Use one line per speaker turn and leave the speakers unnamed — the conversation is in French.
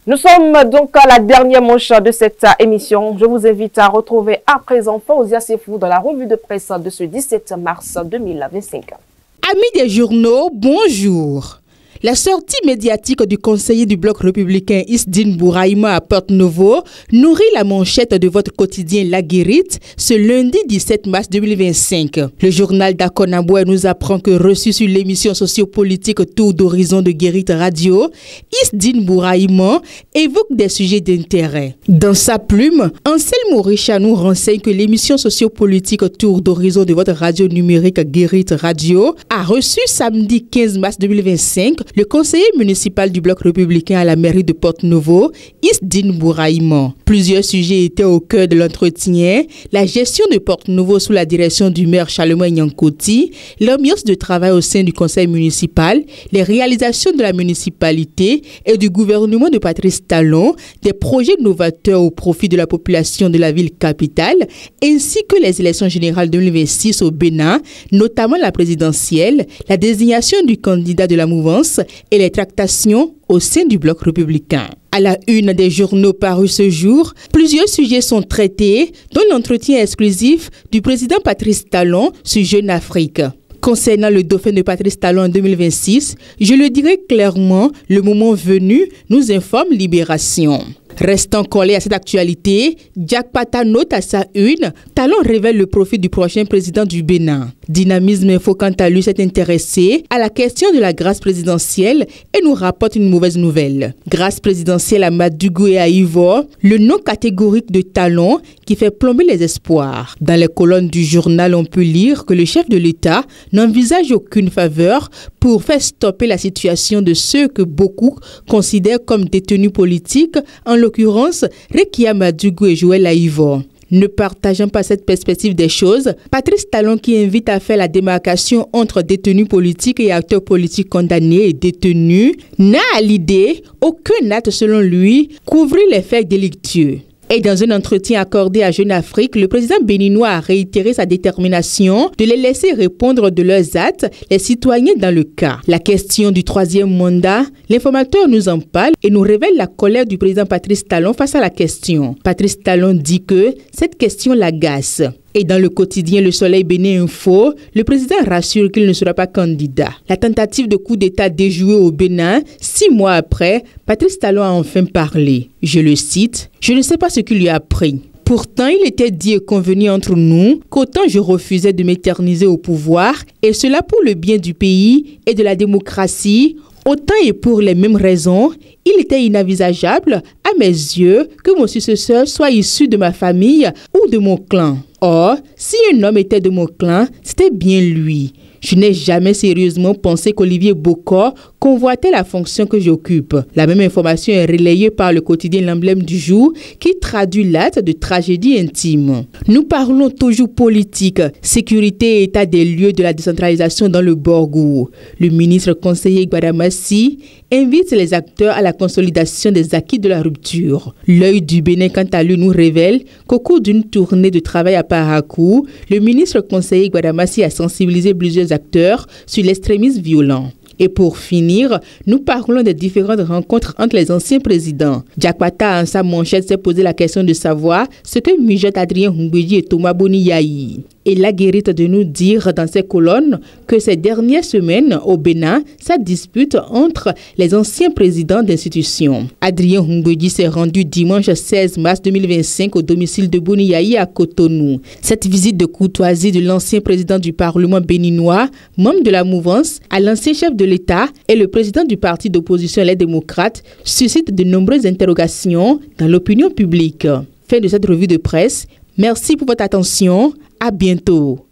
Nous sommes donc à la dernière manche de cette émission. Je vous invite à retrouver à présent Faouzia Sefou dans la revue de presse de ce 17 mars 2025.
Amis des journaux, bonjour. La sortie médiatique du conseiller du bloc républicain Isdine Bouraïma à Porte-Novo nourrit la manchette de votre quotidien La Guérite ce lundi 17 mars 2025. Le journal d'Akonaboué nous apprend que reçu sur l'émission sociopolitique Tour d'horizon de Guérite Radio, Isdine Bouraïma évoque des sujets d'intérêt. Dans sa plume, Anselme Richa nous renseigne que l'émission sociopolitique Tour d'horizon de votre radio numérique Guérite Radio a reçu samedi 15 mars 2025 le conseiller municipal du bloc républicain à la mairie de Porte-Novo, Isdine Bouraïma. Plusieurs sujets étaient au cœur de l'entretien: la gestion de Porte-Novo sous la direction du maire Charlemagne Nyankoti, l'ambiance de travail au sein du conseil municipal, les réalisations de la municipalité et du gouvernement de Patrice Talon, des projets novateurs au profit de la population de la ville capitale, ainsi que les élections générales 2026 au Bénin, notamment la présidentielle, la désignation du candidat de la mouvance et les tractations au sein du bloc républicain. À la une des journaux parus ce jour, plusieurs sujets sont traités, dont l'entretien exclusif du président Patrice Talon sur Jeune Afrique. Concernant le dauphin de Patrice Talon en 2026, je le dirai clairement, le moment venu, nous informe Libération. Restant collé à cette actualité, Jack Pata note à sa une, Talon révèle le profil du prochain président du Bénin. Dynamisme Info, quant à lui, s'est intéressé à la question de la grâce présidentielle et nous rapporte une mauvaise nouvelle. Grâce présidentielle à Madougou et à Ivor, le nom catégorique de Talon qui fait plomber les espoirs. Dans les colonnes du journal, on peut lire que le chef de l'État n'envisage aucune faveur pour faire stopper la situation de ceux que beaucoup considèrent comme détenus politiques, en l'occurrence Rekia Madougou et Joël Aïvor. Ne partageant pas cette perspective des choses, Patrice Talon, qui invite à faire la démarcation entre détenus politiques et acteurs politiques condamnés et détenus, n'a à l'idée aucun acte selon lui couvrir les faits délictueux. Et dans un entretien accordé à Jeune Afrique, le président béninois a réitéré sa détermination de les laisser répondre de leurs actes les citoyens dans le cas. La question du troisième mandat, l'informateur nous en parle et nous révèle la colère du président Patrice Talon face à la question. Patrice Talon dit que cette question l'agace. Et dans le quotidien Le Soleil Bénin Info, le président rassure qu'il ne sera pas candidat. La tentative de coup d'État déjouée au Bénin, 6 mois après, Patrice Talon a enfin parlé. Je le cite, « Je ne sais pas ce qui lui a pris. Pourtant, il était dit et convenu entre nous qu'autant je refusais de m'éterniser au pouvoir, et cela pour le bien du pays et de la démocratie, autant et pour les mêmes raisons, il était inenvisageable, à mes yeux, que mon successeur soit issu de ma famille ou de mon clan. Or, si un homme était de mon clan, c'était bien lui. Je n'ai jamais sérieusement pensé qu'Olivier Bokor convoitait la fonction que j'occupe. » La même information est relayée par le quotidien L'Emblème du Jour qui traduit l'acte de tragédie intime. Nous parlons toujours politique, sécurité et état des lieux de la décentralisation dans le Borgou. Le ministre conseiller Gbadamassi invite les acteurs à la consolidation des acquis de la rupture. L'œil du Bénin, quant à lui, nous révèle qu'au cours d'une tournée de travail à Parakou, le ministre conseiller Gbadamassi a sensibilisé plusieurs acteurs sur l'extrémisme violent. Et pour finir, nous parlons des différentes rencontres entre les anciens présidents. Jack Pata, en sa manchette, s'est posé la question de savoir ce que mijotent Adrien Humbedi et Thomas Boniyahi. Et La Guérite de nous dire dans ses colonnes que ces dernières semaines au Bénin, ça dispute entre les anciens présidents d'institutions. Adrien Humbedi s'est rendu dimanche 16 mars 2025 au domicile de Boniyahi à Cotonou. Cette visite de courtoisie de l'ancien président du Parlement béninois, membre de la mouvance, à l'ancien chef de l'État et le président du parti d'opposition Les Démocrates suscite de nombreuses interrogations dans l'opinion publique. Fin de cette revue de presse. Merci pour votre attention. À bientôt.